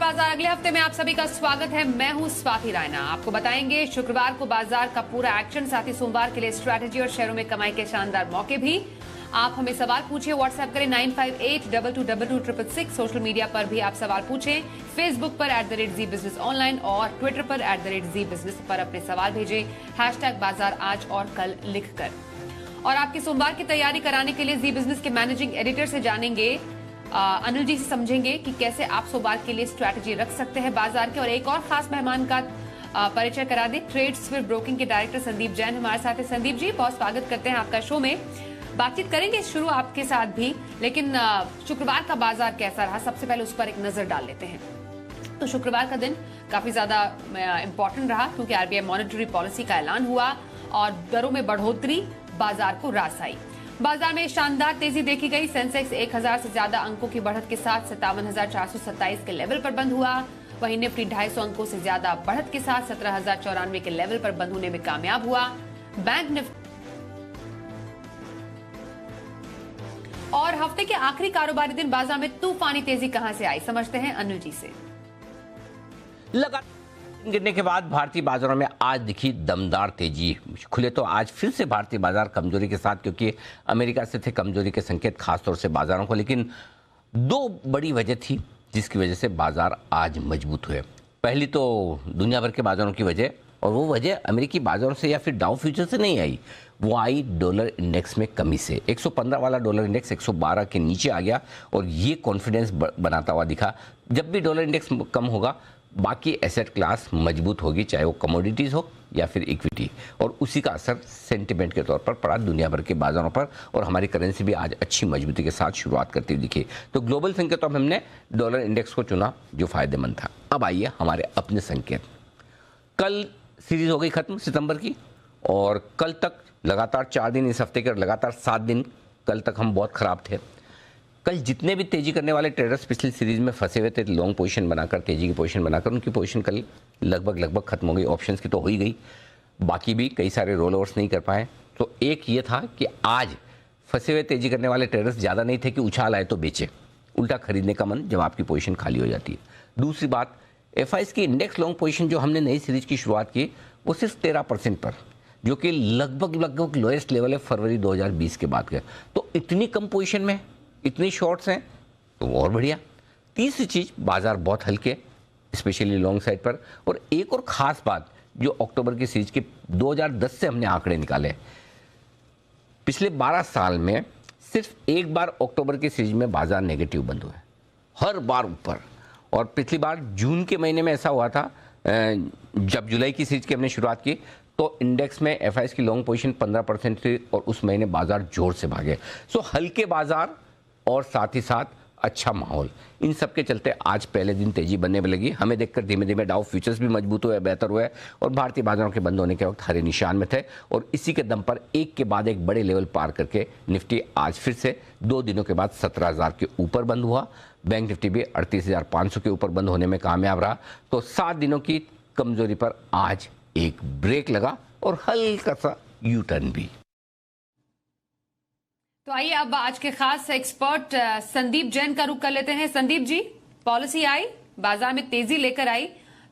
बाजार अगले हफ्ते में आप सभी का स्वागत है। मैं हूं स्वाति रायना। आपको बताएंगे शुक्रवार को बाजार का पूरा एक्शन, साथ ही सोमवार के लिए स्ट्रैटेजी और शेयरों में कमाई के शानदार मौके भी। आप हमें सवाल पूछिए, व्हाट्सएप करें 9582226666। सोशल मीडिया पर भी आप सवाल पूछें, फेसबुक पर @ZEE बिजनेस ऑनलाइन और ट्विटर पर @ZEE बिजनेस पर अपने सवाल भेजें #बाजार आज और कल लिखकर। और आपकी सोमवार की तैयारी कराने के लिए जी बिजनेस के मैनेजिंग एडिटर से जानेंगे, अनिल जी से समझेंगे कि कैसे आप सोमवार के लिए स्ट्रैटेजी रख सकते हैं बाजार के। और एक और खास मेहमान का परिचय करा दें, ट्रेडस्विर ब्रोकिंग के डायरेक्टर संदीप जैन हमारे साथ हैं। संदीप जी, बहुत स्वागत करते हैं आपका शो में। बातचीत करेंगे शुरू आपके साथ भी, लेकिन शुक्रवार का बाजार कैसा रहा सबसे पहले उस पर एक नजर डाल लेते हैं। तो शुक्रवार का दिन काफी ज्यादा इंपॉर्टेंट रहा क्योंकि आरबीआई मॉनेटरी पॉलिसी का ऐलान हुआ और दरों में बढ़ोतरी बाजार को रास आई। बाजार में शानदार तेजी देखी गई। सेंसेक्स 1000 से ज्यादा अंकों की बढ़त के साथ 57,427 के लेवल पर बंद हुआ। वहीं निफ्टी 250 अंकों से ज्यादा बढ़त के साथ 17,094 के लेवल पर बंद होने में कामयाब हुआ। बैंक निफ्टी और हफ्ते के आखिरी कारोबारी दिन बाजार में तूफानी तेजी कहां से आई, समझते हैं अनिल जी से। लगातार गिरने के बाद भारतीय बाजारों में आज दिखी दमदार तेजी। खुले तो आज फिर से भारतीय बाजार कमजोरी के साथ, क्योंकि अमेरिका से थे कमजोरी के संकेत खासतौर से बाजारों को, लेकिन दो बड़ी वजह थी जिसकी वजह से बाजार आज मजबूत हुए। पहली तो दुनिया भर के बाजारों की वजह, और वो वजह अमेरिकी बाजारों से या फिर डाउ फ्यूचर से नहीं आई, वो आई डॉलर इंडेक्स में कमी से। 115 वाला डॉलर इंडेक्स 112 के नीचे आ गया और ये कॉन्फिडेंस बनाता हुआ दिखा। जब भी डॉलर इंडेक्स कम होगा बाकी एसेट क्लास मजबूत होगी, चाहे वो कमोडिटीज हो या फिर इक्विटी, और उसी का असर सेंटिमेंट के तौर पर पड़ा दुनिया भर के बाजारों पर। और हमारी करेंसी भी आज अच्छी मजबूती के साथ शुरुआत करती हुई दिखी। तो ग्लोबल संकेतों में हमने डॉलर इंडेक्स को चुना जो फायदेमंद था। अब आइए हमारे अपने संकेत। कल सीरीज हो गई खत्म सितंबर की, और कल तक लगातार 4 दिन, इस हफ्ते के लगातार 7 दिन कल तक हम बहुत खराब थे। कल जितने भी तेजी करने वाले ट्रेडर्स पिछली सीरीज में फंसे हुए थे लॉन्ग पोजीशन बनाकर, तेजी की पोजीशन बनाकर, उनकी पोजीशन कल लगभग खत्म हो गई। ऑप्शंस की तो हो ही गई, बाकी भी कई सारे रोल ओवर्स नहीं कर पाए। तो एक ये था कि आज फंसे हुए तेजी करने वाले ट्रेडर्स ज़्यादा नहीं थे कि उछाल आए तो बेचे, उल्टा खरीदने का मन जब आपकी पोजीशन खाली हो जाती है। दूसरी बात, एफआईएस की इंडेक्स लॉन्ग पोजीशन जो हमने नई सीरीज की शुरुआत की वो सिर्फ 13% पर, जो कि लगभग लोएस्ट लेवल है फरवरी 2020 के बाद का। तो इतनी कम पोजीशन में इतनी शॉर्ट्स हैं तो और बढ़िया। तीसरी चीज़, बाजार बहुत हल्के, स्पेशली लॉन्ग साइड पर। और एक और ख़ास बात जो अक्टूबर की सीरीज के 2010 से हमने आंकड़े निकाले, पिछले 12 साल में सिर्फ एक बार अक्टूबर की सीरीज में बाजार नेगेटिव बंद हुए, हर बार ऊपर। और पिछली बार जून के महीने में ऐसा हुआ था, जब जुलाई की सीरीज की हमने शुरुआत की तो इंडेक्स में एफआईएस की लॉन्ग पोजीशन 15% थी और उस महीने बाजार जोर से भागे। सो हल्के बाजार और साथ ही साथ अच्छा माहौल, इन सब के चलते आज पहले दिन तेजी बनने में लगी। हमें देखकर धीमे धीमे डाउ फ्यूचर्स भी मजबूत हुए, बेहतर हुए, और भारतीय बाजारों के बंद होने के वक्त हरे निशान में थे। और इसी के दम पर एक के बाद एक बड़े लेवल पार करके निफ्टी आज फिर से 2 दिनों के बाद 17,000 के ऊपर बंद हुआ। बैंक निफ्टी भी 38,500 के ऊपर बंद होने में कामयाब रहा। तो 7 दिनों की कमजोरी पर आज एक ब्रेक लगा और हल्का सा यू टर्न भी। तो आइए अब आज के खास एक्सपर्ट संदीप जैन का रुख कर लेते हैं। संदीप जी, पॉलिसी आई, बाजार में तेजी लेकर आई,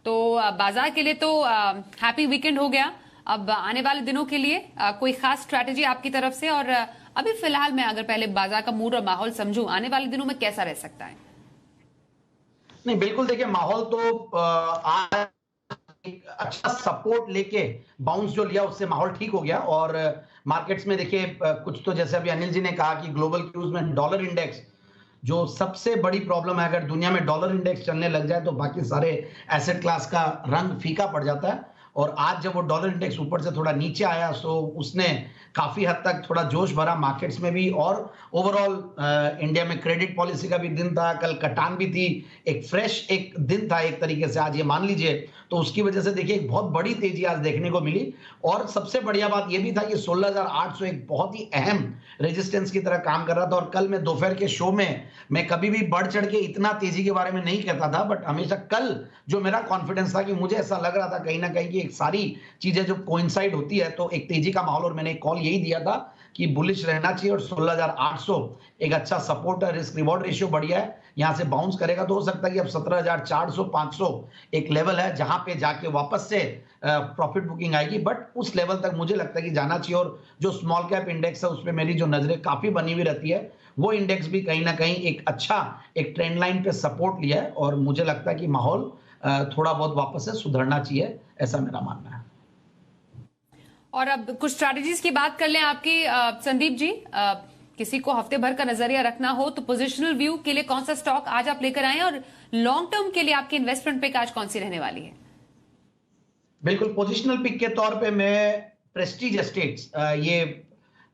तो बाजार के लिए तो हैप्पी वीकेंड हो गया। अब आने वाले दिनों के लिए कोई खास स्ट्रैटेजी आपकी तरफ से, और अभी फिलहाल मैं अगर पहले बाजार का मूड और माहौल समझूं, आने वाले दिनों में कैसा रह सकता है? नहीं, बिल्कुल देखिए, माहौल तो आज अच्छा सपोर्ट लेके बाउंस जो लिया उससे माहौल ठीक हो गया। और मार्केट्स में देखिए कुछ तो जैसे अभी अनिल जी ने कहा कि ग्लोबल क्यूज में डॉलर इंडेक्स जो सबसे बड़ी प्रॉब्लम है, अगर दुनिया में डॉलर इंडेक्स चलने लग जाए तो बाकी सारे एसेट क्लास का रंग फीका पड़ जाता है। और आज जब वो डॉलर इंडेक्स ऊपर से थोड़ा नीचे आया तो उसने काफी हद तक थोड़ा जोश भरा मार्केट्स में भी। और ओवरऑल इंडिया में क्रेडिट पॉलिसी का भी दिन था, कल कटान भी थी, एक फ्रेश एक दिन था एक तरीके से आज ये मान लीजिए। तो उसकी वजह से देखिए एक बहुत बड़ी तेजी आज देखने को मिली। और सबसे बढ़िया बात ये भी था कि 16,800 एक बहुत ही अहम रेजिस्टेंस की तरह काम कर रहा था। और कल मैं दोपहर के शो में मैं कभी भी बढ़ चढ़ के इतना तेजी के बारे में नहीं कहता था, बट हमेशा कल जो मेरा कॉन्फिडेंस था कि मुझे ऐसा लग रहा था कहीं ना कहीं कि एक सारी चीजें जो कोइंसाइड होती है तो एक तेजी का माहौल, और मैंने एक कॉल यही दिया था कि बुलिश रहना चाहिए और 16,800 एक अच्छा सपोर्ट है, रिस्क रिवॉर्ड रेशियो बढ़िया है, यहां से बाउंस करेगा तो हो सकता है कि अब 17,400 500 एक लेवल है जहां पे जाके वापस से प्रॉफिट बुकिंग आएगी, बट उस लेवल तक मुझे लगता है कि जाना चाहिए। और जो स्मॉल कैप इंडेक्स है उसमें मेरी जो नजरें काफी बनी हुई रहती है, वो इंडेक्स भी कहीं ना कहीं एक अच्छा एक ट्रेंड लाइन पे सपोर्ट लिया है और मुझे लगता है कि माहौल थोड़ा बहुत वापस से सुधरना चाहिए, ऐसा मेरा मानना है। और अब कुछ स्ट्रैटेजीज की बात कर लें आपकी संदीप जी। किसी को हफ्ते भर का नजरिया रखना हो तो पोजिशनल व्यू के लिए कौन सा स्टॉक आज आप लेकर आए और लॉन्ग टर्म के लिए आपकी इन्वेस्टमेंट पिक आज कौन सी रहने वाली है? बिल्कुल, पोजिशनल पिक के तौर पे मैं प्रेस्टीज एस्टेट्स, ये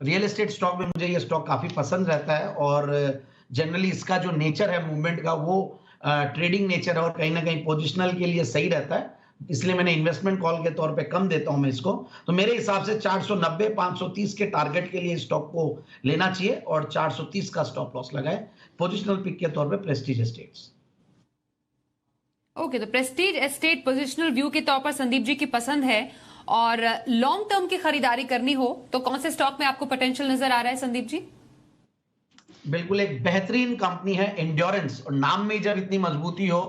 रियल एस्टेट स्टॉक में मुझे ये स्टॉक काफी पसंद रहता है और जनरली इसका जो नेचर है मूवमेंट का वो ट्रेडिंग नेचर है और कहीं ना कहीं पोजिशनल के लिए सही रहता है, इसलिए मैंने इन्वेस्टमेंट कॉल के तौर पे कम देता हूं मैं इसको। तो मेरे हिसाब से 490 530 के टारगेट के लिए स्टॉक को लेना चाहिए और 430 का स्टॉप लॉस लगाए। पोजिशनल पिक के तौर पे प्रेस्टीज एस्टेट्स। ओके, तो प्रेस्टीज एस्टेट पोजिशनल व्यू के तौर पर संदीप जी की पसंद है। और लॉन्ग टर्म की खरीदारी करनी हो तो कौन से स्टॉक में आपको पोटेंशियल नजर आ रहा है संदीप जी? बिल्कुल, एक बेहतरीन कंपनी है एंड्योरेंस, और नाम में जब इतनी मजबूती हो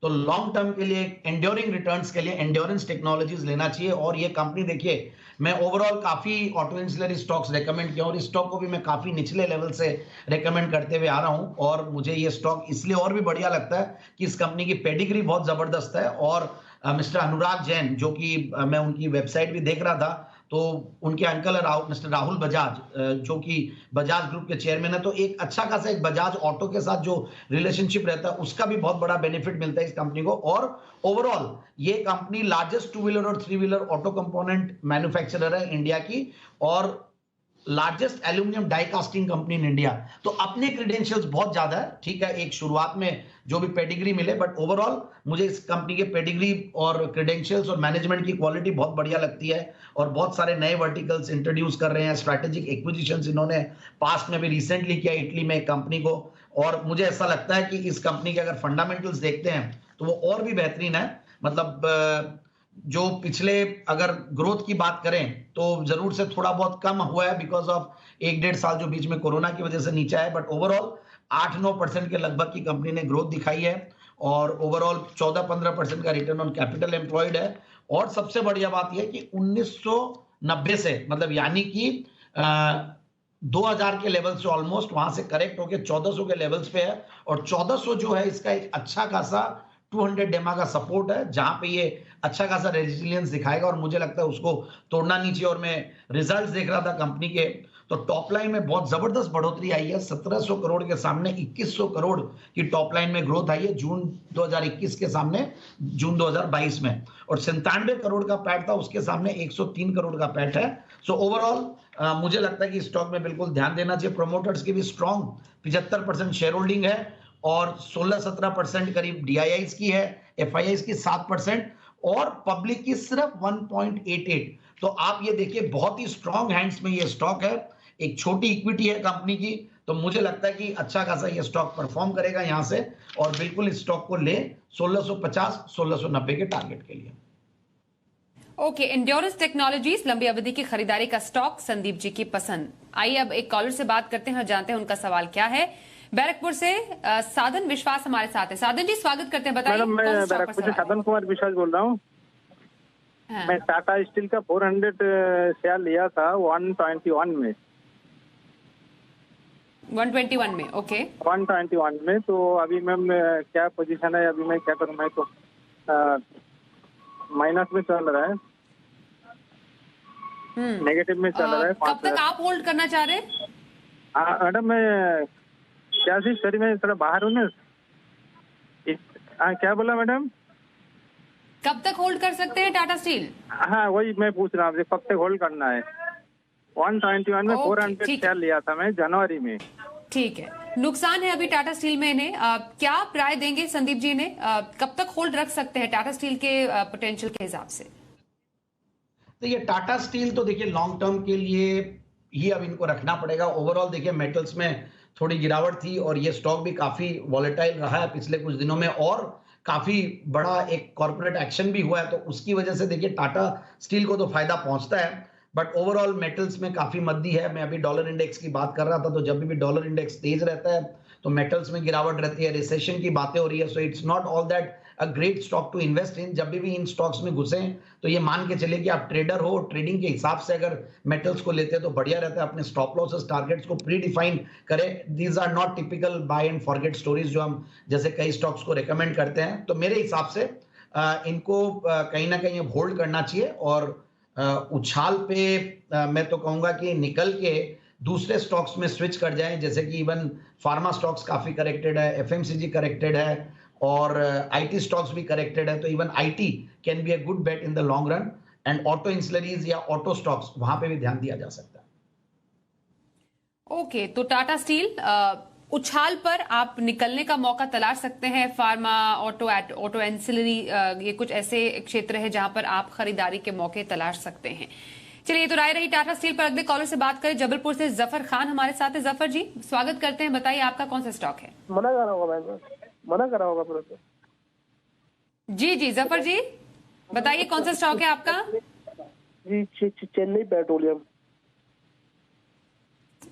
तो लॉन्ग टर्म के लिए एंड्योरिंग रिटर्न्स के लिए एंड्योरेंस टेक्नोलॉजीज लेना चाहिए। और ये कंपनी देखिए, मैं ओवरऑल काफी ऑटो एंसिलरी स्टॉक्स रेकमेंड किया और इस स्टॉक को भी मैं काफी निचले लेवल से रेकमेंड करते हुए आ रहा हूं और मुझे ये स्टॉक इसलिए और भी बढ़िया लगता है कि इस कंपनी की पेडिग्री बहुत जबरदस्त है। और मिस्टर अनुराग जैन, जो कि मैं उनकी वेबसाइट भी देख रहा था, तो उनके अंकल मिस्टर राहुल बजाज, जो कि बजाज ग्रुप के चेयरमैन है, तो एक अच्छा खासा एक बजाज ऑटो के साथ जो रिलेशनशिप रहता है उसका भी बहुत बड़ा बेनिफिट मिलता है इस कंपनी को। और ओवरऑल ये कंपनी लार्जेस्ट 2 व्हीलर और 3 व्हीलर ऑटो कंपोनेंट मैन्युफैक्चरर है इंडिया की और largest aluminium die casting company in India. तो अपने क्रेडेंशियल्स बहुत ज्यादा है, ठीक है, एक शुरुआत में जो भी पेडिग्री मिले, बट ओवरऑल मुझे इस कंपनी के पेडिग्री और क्रेडेंशियल्स और मैनेजमेंट की क्वालिटी बहुत बढ़िया लगती है और बहुत सारे नए वर्टिकल्स इंट्रोड्यूस कर रहे हैं। स्ट्रैटेजिक एक्विजिशंस इन्होंने पास्ट में भी रिसेंटली किया इटली में एक कंपनी को, और मुझे ऐसा लगता है कि इस कंपनी के अगर फंडामेंटल्स देखते हैं तो वो और भी बेहतरीन है। मतलब जो पिछले अगर ग्रोथ की बात करें तो जरूर से थोड़ा बहुत कम हुआ है बिकॉज ऑफ 1-1.5 साल जो बीच में कोरोना की वजह से नीचे है, बट ओवरऑल 8-9% के लगभग की कंपनी ने ग्रोथ दिखाई है और ओवरऑल 14-15% का रिटर्न ऑन कैपिटल एम्प्लॉयड है। और सबसे बढ़िया बात यह कि 1990 से, मतलब यानी कि 2000 के लेवल से ऑलमोस्ट वहां से करेक्ट होकर 1400 के लेवल्स पे है और 1400 जो है इसका एक अच्छा खासा 200 डेमा का सपोर्ट है जहां पे ये अच्छा खासा रेजिलियंस दिखाएगा और मुझे लगता है उसको तोड़ना नहीं चाहिए। और मैं रिजल्ट्स देख रहा था कंपनी के, तो टॉप लाइन में बहुत जबरदस्त बढ़ोतरी आई है। 1700 करोड़ के सामने 2100 करोड़ की टॉप लाइन में ग्रोथ आई है जून 2021 के सामने जून 2022 में, और 97 करोड़ का पैट था उसके सामने 103 करोड़ का पैट है। सो ओवरऑल मुझे लगता है कि स्टॉक में बिल्कुल ध्यान देना चाहिए। प्रोमोटर्स की भी स्ट्रॉन्ग 75% शेयर होल्डिंग है और 16-17% करीब डीआईआईस की है, एफआईआईस की 7% और पब्लिक की सिर्फ 1.88। तो आप ये देखिए बहुत ही स्ट्रॉन्ग हैंड्स में ये स्टॉक है, एक छोटी इक्विटी है कंपनी की, तो मुझे लगता है कि अच्छा खासा ये स्टॉक परफॉर्म करेगा यहां से और बिल्कुल इस स्टॉक को ले 1650-1690 के टारगेट के लिए। ओके, एंड्योरेंस टेक्नोलॉजीज लंबी अवधि की खरीदारी का स्टॉक संदीप जी की पसंद। आइए अब एक कॉलर से बात करते हैं और जानते हैं उनका सवाल क्या है। बैरकपुर से साधन विश्वास हमारे साथ है। साधन जी स्वागत करते हैं, बताइए। मैडम, मैं बैरकपुर से साधन कुमार विश्वास बोल रहा हूँ। हाँ। मैं टाटा स्टील का 400 शेयर लिया था 121 में। 121 में, ओके। 121 में, तो अभी मैम क्या पोजीशन है, अभी मैं क्या करूँ? मैं तो माइनस में चल रहा है, नेगेटिव में चल रहा है। कब तक आप होल्ड करना चाह रहे हैं? मैडम मैं क्या सी सर, मैं थोड़ा बाहर हूँ ना। क्या बोला मैडम? कब तक होल्ड कर सकते हैं टाटा स्टील? हाँ, वही मैं पूछ रहा हूँ, कब तक होल्ड करना है? 121 में 400 शेयर लिया था मैं जनवरी में। ठीक है, नुकसान है अभी टाटा स्टील में इन्हें। क्या राय देंगे संदीप जी ने, कब तक होल्ड रख सकते हैं टाटा स्टील के पोटेंशियल के हिसाब से? तो ये टाटा स्टील तो देखिए लॉन्ग टर्म के लिए ही अब इनको रखना पड़ेगा। ओवरऑल देखिए मेटल्स में थोड़ी गिरावट थी और ये स्टॉक भी काफी वॉलेटाइल रहा है पिछले कुछ दिनों में, और काफी बड़ा एक कॉर्पोरेट एक्शन भी हुआ है, तो उसकी वजह से देखिए टाटा स्टील को तो फायदा पहुंचता है, बट ओवरऑल मेटल्स में काफी मंदी है। मैं अभी डॉलर इंडेक्स की बात कर रहा था, तो जब भी डॉलर इंडेक्स तेज रहता है तो मेटल्स में गिरावट रहती है, रिसेशन की बातें हो रही है, so it's not all that a great stock to invest in. जब भी इन स्टॉक्स में घुसे तो ये मान के चलिए कि आप ट्रेडर हो, ट्रेडिंग के हिसाब से अगर मेटल्स को लेते हैं तो बढ़िया रहता है। अपने स्टॉप लॉसेस टारगेट्स को प्री डिफाइन करें। These are not typical buy and forget stories जो हम जैसे कई स्टॉक्स को रिकमेंड करते हैं। तो मेरे हिसाब से इनको कहीं ना कहीं होल्ड करना चाहिए, और उछाल पे मैं तो कहूंगा कि निकल के दूसरे स्टॉक्स में स्विच कर जाएं, जैसे कि इवन फार्मा स्टॉक्स काफी करेक्टेड है, एफएमसीजी करेक्टेड है, और आईटी स्टॉक्स भी करेक्टेड है। तो even IT can be a good bet in the long run, and auto ancillaries या ऑटो स्टॉक्स वहां पे भी ध्यान दिया जा सकता है। ओके, तो टाटा स्टील उछाल पर आप निकलने का मौका तलाश सकते हैं। फार्मा, ऑटो एंसिलरी, ये कुछ ऐसे क्षेत्र है जहां पर आप खरीदारी के मौके तलाश सकते हैं। चलिए, तो राय रही टाटा स्टील पर। अगले कॉलर से बात करें। जबलपुर से जफर खान हमारे साथ है। जफर जी, स्वागत करते हैं। बताइए आपका कौन सा स्टॉक है? मना करा होगा पूरा। जी जी जफर जी, बताइए कौन सा स्टॉक है आपका? जी चेन्नई पेट्रोलियम।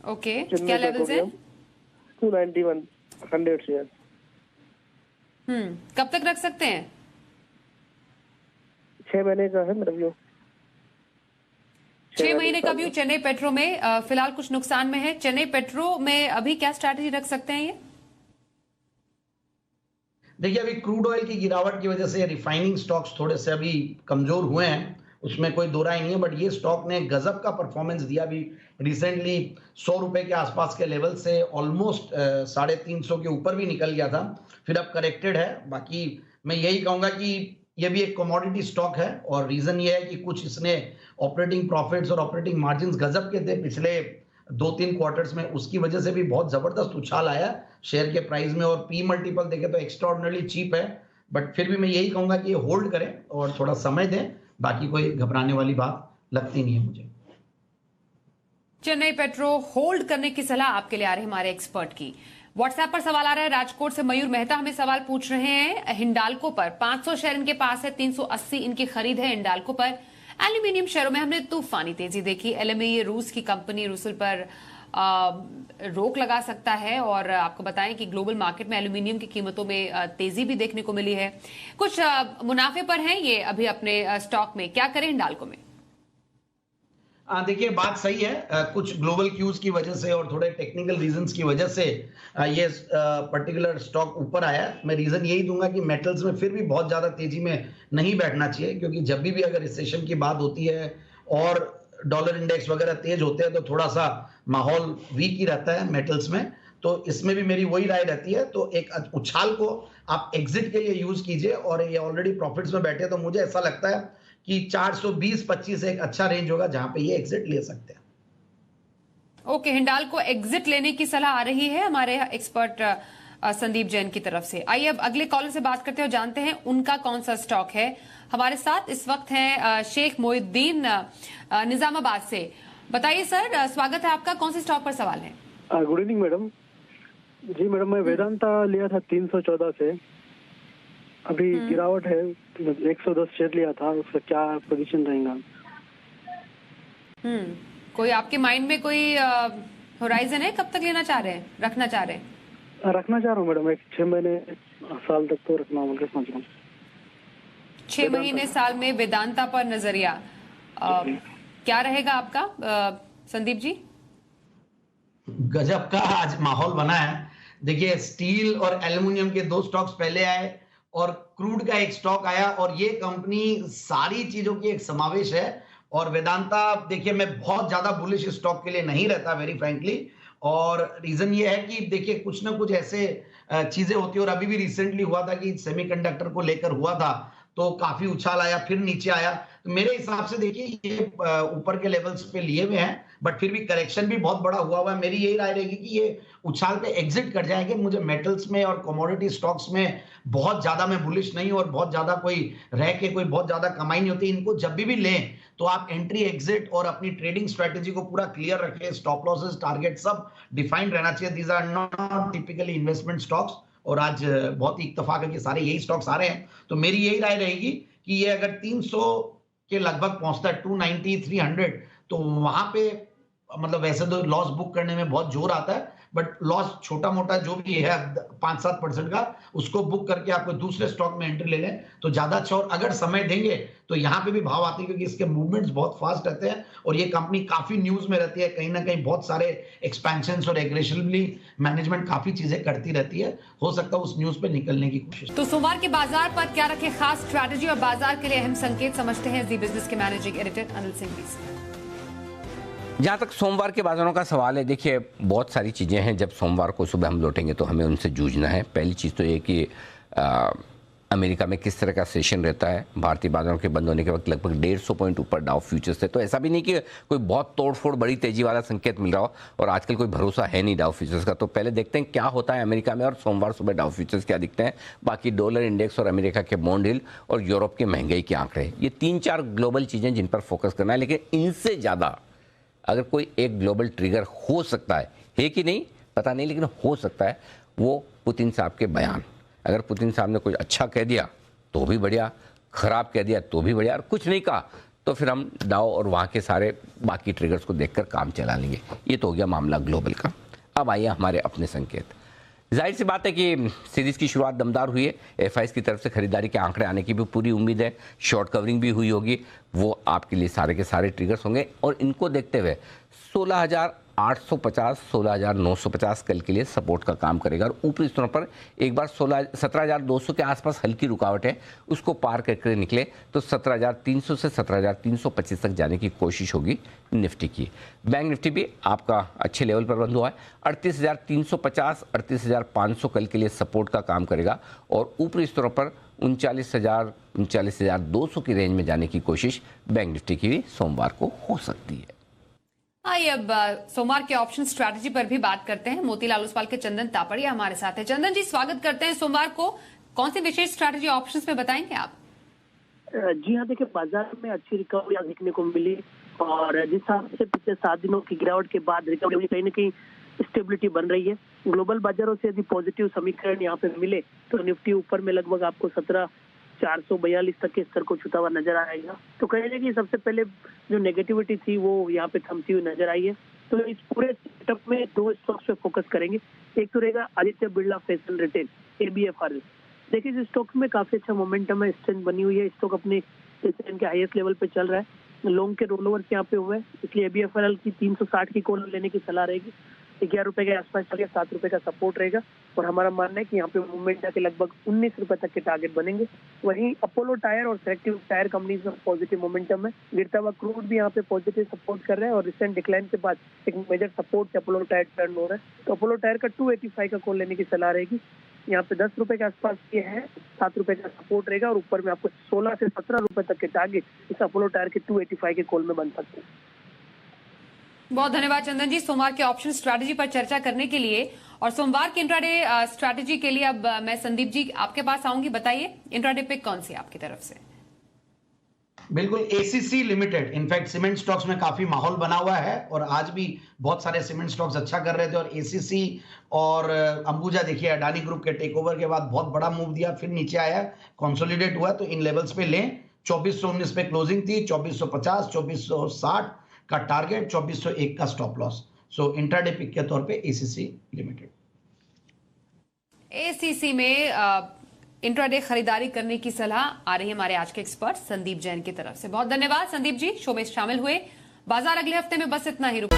ओके, क्या लेवल से? 291 100 शेयर। कब तक रख सकते हैं? 6 महीने का है मेरा व्यू। 6 महीने का व्यू चेन्नई पेट्रो में। फिलहाल कुछ नुकसान में है। चेन्नई पेट्रो में अभी क्या स्ट्रैटेजी रख सकते हैं ये? देखिए, अभी क्रूड ऑयल की गिरावट की वजह से रिफाइनिंग स्टॉक्स थोड़े से अभी कमजोर हुए हैं, उसमें कोई दो राय नहीं है, बट ये स्टॉक ने गजब का परफॉर्मेंस दिया। अभी रिसेंटली 100 रुपए के आसपास के लेवल से ऑलमोस्ट 350 के ऊपर भी निकल गया था, फिर अब करेक्टेड है। बाकी मैं यही कहूंगा कि ये भी एक कमोडिटी स्टॉक है, और रीजन ये है कि कुछ इसने ऑपरेटिंग प्रॉफिट्स और ऑपरेटिंग मार्जिन गजब के थे पिछले 2-3 क्वार्टर्स में, उसकी वजह से भी बहुत जबरदस्त उछाल आया शेयर के प्राइस में, और पी मल्टीपल देखे तो एक्स्ट्राऑर्डिनरी चीप है। बट फिर भी मैं यही कहूंगा कि ये होल्ड करें और थोड़ा समय दें, बाकी कोई घबराने वाली बात लगती नहीं है मुझे। चेन्नई पेट्रो होल्ड करने की सलाह आपके लिए आ रही है हमारे एक्सपर्ट की। व्हाट्सएप पर सवाल आ रहा है। राजकोट से मयूर मेहता हमें सवाल पूछ रहे हैं हिंडाल्को पर। 500 शेयर इनके पास है, 380 इनकी खरीद है हिंडाल्को पर। एल्यूमिनियम शेयरों में हमने तूफानी तेजी देखी। एलएमई रूस की कंपनी रूसल पर रोक लगा सकता है, और आपको बताएं कि ग्लोबल मार्केट में एल्यूमिनियम की कीमतों में तेजी भी देखने को मिली है। कुछ मुनाफे पर हैं ये अभी अपने स्टॉक में, क्या करें हिंडाल्को में? देखिए, बात सही है। कुछ ग्लोबल क्यूज की वजह से और थोड़े टेक्निकल रीजंस की वजह से ये पर्टिकुलर स्टॉक ऊपर आया। मैं रीजन यही दूंगा कि मेटल्स में फिर भी बहुत ज्यादा तेजी में नहीं बैठना चाहिए, क्योंकि जब भी अगर रिसेशन की बात होती है और डॉलर इंडेक्स वगैरह तेज होते हैं तो थोड़ा सा माहौल वीक ही रहता है मेटल्स में। तो इसमें भी मेरी वही राय रहती है। तो एक उछाल को आप एग्जिट के लिए यूज कीजिए, और ये ऑलरेडी प्रॉफिट्स में बैठे, तो मुझे ऐसा लगता है कि 420-25 एक अच्छा रेंज होगा जहां पे ये एग्जिट ले सकते हैं। ओके, हिंडाल्को एग्जिट लेने की सलाह आ रही है हमारे एक्सपर्ट संदीप जैन की तरफ से। आइए अब अगले कॉलर से बात करते हैं और जानते हैं उनका कौन सा स्टॉक है। हमारे साथ इस वक्त हैं शेख मोहिउद्दीन निजामाबाद से। बताइए सर, स्वागत है आपका। कौन से स्टॉक पर सवाल है? Good evening madam. जी मैडम, मैं वेदांता लिया था 314 से, अभी गिरावट है, 110 शेयर लिया था, उसका क्या पोजीशन रहेगा? कोई आपके माइंड में कोई होराइजन है, कब तक लेना चाह रहे हैं, रखना चाह रहे हैं? रखना चाह रहा हूँ मैडम, 6 महीने साल तक तो रखना बोल के सोच रहा हूँ। 6 महीने साल में वेदांता पर नजरिया क्या रहेगा आपका संदीप जी? गजब का आज माहौल बना है। देखिए, स्टील और एल्युमिनियम के 2 स्टॉक्स पहले आए, और क्रूड का एक स्टॉक आया, और ये कंपनी सारी चीजों की एक समावेश है। और वेदांता, देखिए, मैं बहुत ज्यादा बुलिश स्टॉक के लिए नहीं रहता वेरी फ्रैंकली, और रीजन ये है कि देखिए कुछ ना कुछ ऐसे चीजें होती है, और अभी भी रिसेंटली हुआ था कि सेमीकंडक्टर को लेकर हुआ था, तो काफी उछाल आया, फिर नीचे आया। तो मेरे हिसाब से देखिए ये ऊपर के लेवल्स पे लिए हुए हैं, बट फिर भी करेक्शन भी बहुत बड़ा हुआ है। मेरी यही राय रहेगी कि ये उछाल पे एग्जिट कर जाएंगे। मुझे मेटल्स में और कमोडिटी स्टॉक्स में बहुत ज्यादा मैं बुलिश नहीं, और बहुत ज्यादा कोई रह के कोई बहुत ज्यादा कमाई नहीं होती। इनको जब भी लें तो आप एंट्री एग्जिट और अपनी ट्रेडिंग स्ट्रेटेजी को पूरा क्लियर रखें, स्टॉप लॉसेस टारगेट सब डिफाइंड रहना चाहिए। These are not typically investment stocks, और आज बहुत ही इत्तेफाक है कि सारे यही स्टॉक्स आ रहे हैं। तो मेरी यही राय रहेगी कि ये अगर 300 के लगभग पहुंचता है 290 300 तो वहां पे मतलब वैसे तो लॉस बुक करने में बहुत जोर आता है, बट लॉस छोटा मोटा जो भी है 5-7% का उसको बुक करके आप कोई दूसरे स्टॉक में एंट्री ले लें तो ज्यादा अच्छा। और अगर समय देंगे तो यहाँ पे भी भाव आते हैं क्योंकि इसके मूवमेंट्स बहुत फास्ट रहते हैं और ये कंपनी काफी न्यूज में रहती है, कहीं ना कहीं बहुत सारे एक्सपेंशन और एग्रेसिवली मैनेजमेंट काफी चीजें करती रहती है। हो सकता है उस न्यूज पे निकलने की कोशिश। तो सोमवार के बाजार पर क्या रखे खास स्ट्रैटेजी और बाजार के लिए अहम संकेत, समझते हैं जी बिजनेस के मैनेजिंग एडिटर अनिल सिंह जी। जहाँ तक सोमवार के बाजारों का सवाल है, देखिए बहुत सारी चीज़ें हैं। जब सोमवार को सुबह हम लौटेंगे तो हमें उनसे जूझना है। पहली चीज़ तो ये कि अमेरिका में किस तरह का सेशन रहता है। भारतीय बाजारों के बंद होने के वक्त लगभग 150 पॉइंट ऊपर डाउ फ्यूचर्स से, तो ऐसा भी नहीं कि कोई बहुत तोड़फोड़ बड़ी तेजी वाला संकेत मिल रहा हो, और आजकल कोई भरोसा है नहीं डाउ फ्यूचर्स का। तो पहले देखते हैं क्या होता है अमेरिका में, और सोमवार सुबह डाउ फ्यूचर्स क्या दिखते हैं। बाकी डॉलर इंडेक्स और अमेरिका के बॉन्ड यील्ड और यूरोप के महंगाई के आंकड़े, ये 3-4 ग्लोबल चीज़ें जिन पर फोकस करना है। लेकिन इनसे ज़्यादा अगर कोई एक ग्लोबल ट्रिगर हो सकता है कि नहीं पता नहीं, लेकिन हो सकता है, वो पुतिन साहब के बयान। अगर पुतिन साहब ने कुछ अच्छा कह दिया तो भी बढ़िया, खराब कह दिया तो भी बढ़िया, और कुछ नहीं कहा तो फिर हम डाउ और वहाँ के सारे बाकी ट्रिगर्स को देखकर काम चला लेंगे। ये तो हो गया मामला ग्लोबल का। अब आइए हमारे अपने संकेत। जाहिर सी बात है कि सीरीज की शुरुआत दमदार हुई है। एफआईज की तरफ से खरीदारी के आंकड़े आने की भी पूरी उम्मीद है। शॉर्ट कवरिंग भी हुई होगी, वो आपके लिए सारे के सारे ट्रिगर्स होंगे। और इनको देखते हुए 16,850 16,950 कल के लिए सपोर्ट का काम करेगा, और ऊपरी स्तरों पर एक बार 17,200 के आसपास हल्की रुकावट है, उसको पार करके निकले तो 17,300 से 17,325 तक जाने की कोशिश होगी निफ्टी की। बैंक निफ्टी भी आपका अच्छे लेवल पर बंद हुआ है। 38,350 38,500 कल के लिए सपोर्ट का काम करेगा, और ऊपरी स्तरों पर 39,000 39,200 की रेंज में जाने की कोशिश बैंक निफ्टी की भी सोमवार को हो सकती है। आइए अब सोमवार के ऑप्शन स्ट्रैटेजी पर भी बात करते हैं। मोतीलाल ओसवाल के चंदन तापड़िया हमारे साथ है। चंदन जी, स्वागत करते हैं। सोमवार को कौन सी विशेष स्ट्रैटेजी ऑप्शंस में बताएंगे आप? जी हाँ, देखिए बाजार में अच्छी रिकवरी देखने को मिली, और जिस हिसाब से पिछले 7 दिनों की गिरावट के बाद रिकवरी कहीं न कहीं स्टेबिलिटी बन रही है। ग्लोबल बाजारों से यदि पॉजिटिव समीकरण यहाँ पे मिले तो निफ्टी ऊपर में लगभग आपको 17,442 तक के स्तर को छूता हुआ नजर आएगा। तो कहेंगे कि सबसे पहले जो नेगेटिविटी थी वो यहाँ पे थमती हुई नजर आई है। तो इस पूरे सेटअप में 2 स्टॉक्स पे फोकस करेंगे। एक तो रहेगा Aditya Birla fashion retail ABFRL। देखिए इस स्टॉक में काफी अच्छा मोमेंटम है, स्ट्रेंथ बनी हुई है। स्टॉक अपने के हाईएस्ट लेवल पे चल रहा है, लॉन्ग के रोलओवर यहाँ पे हुए हैं, इसलिए ABFRL की 360 की कॉल लेने की सलाह रहेगी। 11 रुपए के आसपास चलिए, 7 रुपए का सपोर्ट रहेगा, और हमारा मानना है कि यहाँ पे मूवमेंट जाके लगभग 19 रुपए तक के टारगेट बनेंगे। वहीं अपोलो टायर और सेलेक्टिव टायर कंपनीज में पॉजिटिव मोमेंटम है। गिरता हुआ क्रूड भी यहाँ पे पॉजिटिव सपोर्ट कर रहा है, और रिसेंट डिक्लाइन के बाद एक major support Apollo tyre turn हो रहा है। तो अपोलो टायर का 285 का कॉल लेने की सलाह रहेगी। यहाँ पे 10 रुपए के आसपास ये है, 7 रुपए का सपोर्ट रहेगा, और ऊपर में आपको 16 से 17 रुपए तक के टारगेट इस अपोलो टायर के 285 के कॉल में बन सकते हैं। बहुत धन्यवाद चंदन जी, सोमवार के ऑप्शन स्ट्रैटेजी पर चर्चा करने के लिए। और सोमवार के इंट्राडे स्ट्रैटेजी के लिए अब मैं संदीप जी आपके पास आऊंगी। बताइए इंट्राडे पिक कौन सी आपकी तरफ से? बिल्कुल ACC limited. In fact cement stocks में काफी माहौल बना हुआ है, और आज भी बहुत सारे सीमेंट स्टॉक्स अच्छा कर रहे थे। और ACC और अंबुजा देखिए अडानी ग्रुप के टेक ओवर के बाद बहुत बड़ा मूव दिया, फिर नीचे आया, कंसोलिडेट हुआ। तो इन लेवल्स पे लें। 2419 पे क्लोजिंग थी, 2450 2460 का टारगेट, 2401 का स्टॉप लॉस। सो इंट्राडे पिक के तौर पे ACC लिमिटेड। ACC में इंट्राडे खरीदारी करने की सलाह आ रही है हमारे आज के एक्सपर्ट संदीप जैन की तरफ से। बहुत धन्यवाद संदीप जी, शो में शामिल हुए। बाजार अगले हफ्ते में बस इतना ही रुक